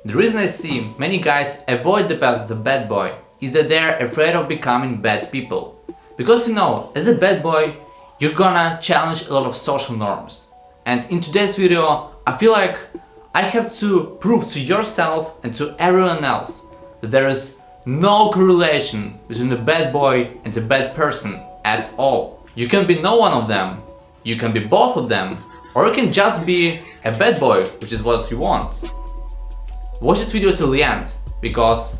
The reason I see many guys avoid the path of the bad boy is that they're afraid of becoming bad people. Because as a bad boy, you're gonna challenge a lot of social norms. And in today's video, I feel like I have to prove to yourself and to everyone else that there is no correlation between a bad boy and a bad person at all. You can be no one of them, you can be both of them, or you can just be a bad boy, which is what you want. Watch this video till the end, because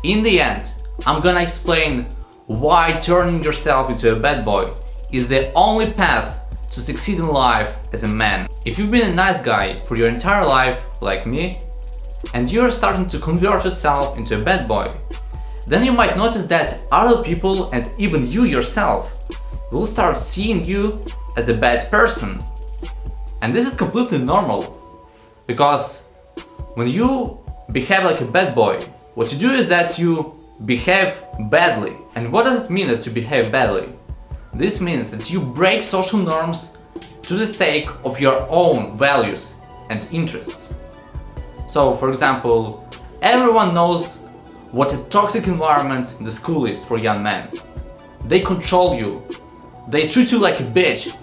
in the end, I'm gonna explain why turning yourself into a bad boy is the only path to succeed in life as a man. If you've been a nice guy for your entire life, like me, and you're starting to convert yourself into a bad boy, then you might notice that other people and even you yourself will start seeing you as a bad person. And this is completely normal, because when you behave like a bad boy, what you do is that you behave badly. And what does it mean that you behave badly? This means that you break social norms to the sake of your own values and interests. So, for example, everyone knows what a toxic environment in the school is for young men. They control you, they treat you like a bitch.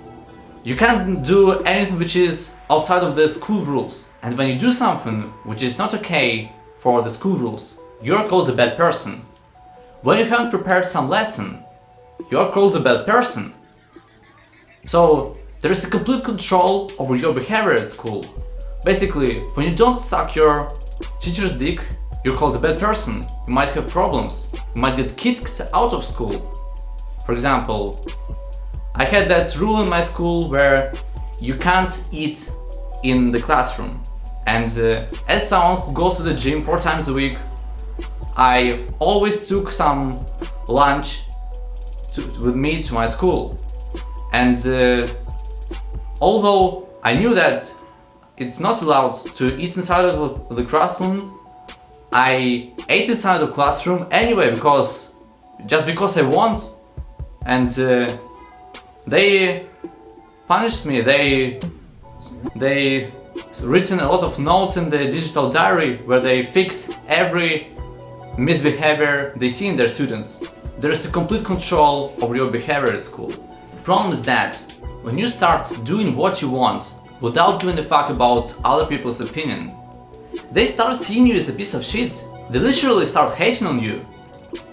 You can't do anything which is outside of the school rules. And when you do something which is not okay for the school rules, you're called a bad person. When you haven't prepared some lesson, you're called a bad person. So there is a complete control over your behavior at school. Basically, when you don't suck your teacher's dick, you're called a bad person. You might have problems. You might get kicked out of school. For example, I had that rule in my school where you can't eat in the classroom. And as someone who goes to the gym 4 times a week, I always took some lunch with me to my school. And although I knew that it's not allowed to eat inside of the classroom, I ate inside the classroom anyway, because I want. And they punished me. They written a lot of notes in the digital diary where they fix every misbehavior they see in their students. There is a complete control over your behavior at school. The problem is that when you start doing what you want without giving a fuck about other people's opinion, they start seeing you as a piece of shit. They literally start hating on you.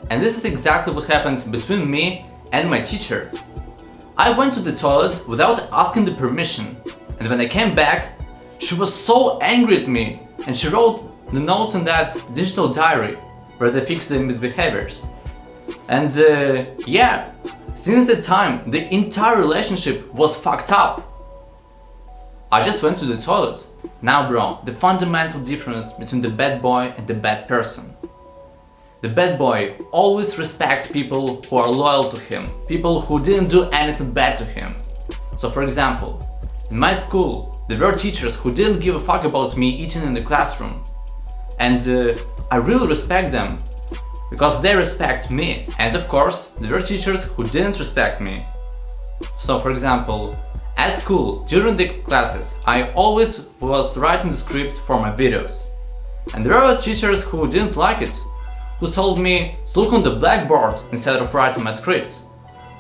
And this is exactly what happened between me and my teacher. I went to the toilet without asking the permission, and when I came back, she was so angry at me, and she wrote the notes in that digital diary where they fixed the misbehaviors. And yeah, since that time, the entire relationship was fucked up. I just went to the toilet. Now bro, the fundamental difference between the bad boy and the bad person. The bad boy always respects people who are loyal to him, people who didn't do anything bad to him. So for example, in my school, there were teachers who didn't give a fuck about me eating in the classroom. And I really respect them, because they respect me. And of course, there were teachers who didn't respect me. So for example, at school, during the classes, I always was writing the scripts for my videos. And there were teachers who didn't like it, who told me to look on the blackboard instead of writing my scripts.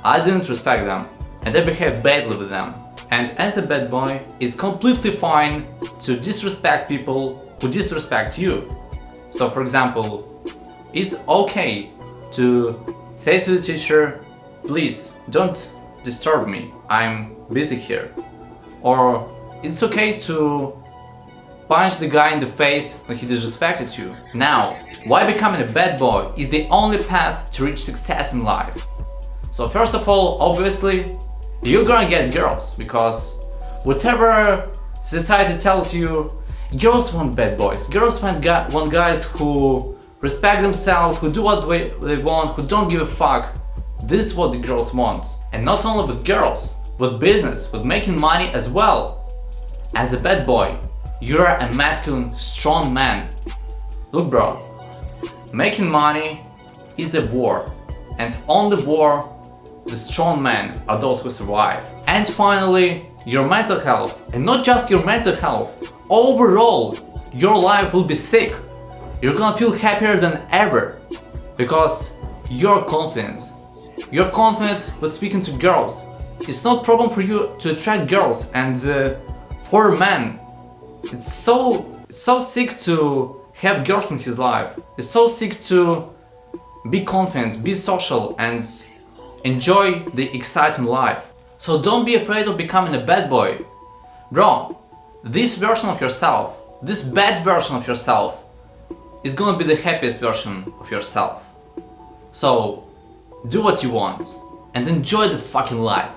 I didn't respect them, and I behaved badly with them. And as a bad boy, it's completely fine to disrespect people who disrespect you. So for example, it's okay to say to the teacher, please don't disturb me, I'm busy here. Or it's okay to punch the guy in the face when he disrespected you. Now, why becoming a bad boy is the only path to reach success in life? So first of all, obviously, you're gonna get girls, because whatever society tells you, girls want bad boys. Girls want guys who respect themselves, who do what they want, who don't give a fuck. This is what the girls want. And not only with girls, with business, with making money as well. As a bad boy, you're a masculine, strong man. Look bro, making money is a war, and on the war, the strong men are those who survive. And finally, your mental health, and not just your mental health, overall, your life will be sick. You're gonna feel happier than ever because you're confident. You're confident with speaking to girls. It's not a problem for you to attract girls, and for a man, it's so sick to have girls in his life. It's so sick to be confident, be social, and enjoy the exciting life. So don't be afraid of becoming a bad boy. Bro, this version of yourself, this bad version of yourself, is gonna be the happiest version of yourself. So do what you want and enjoy the fucking life.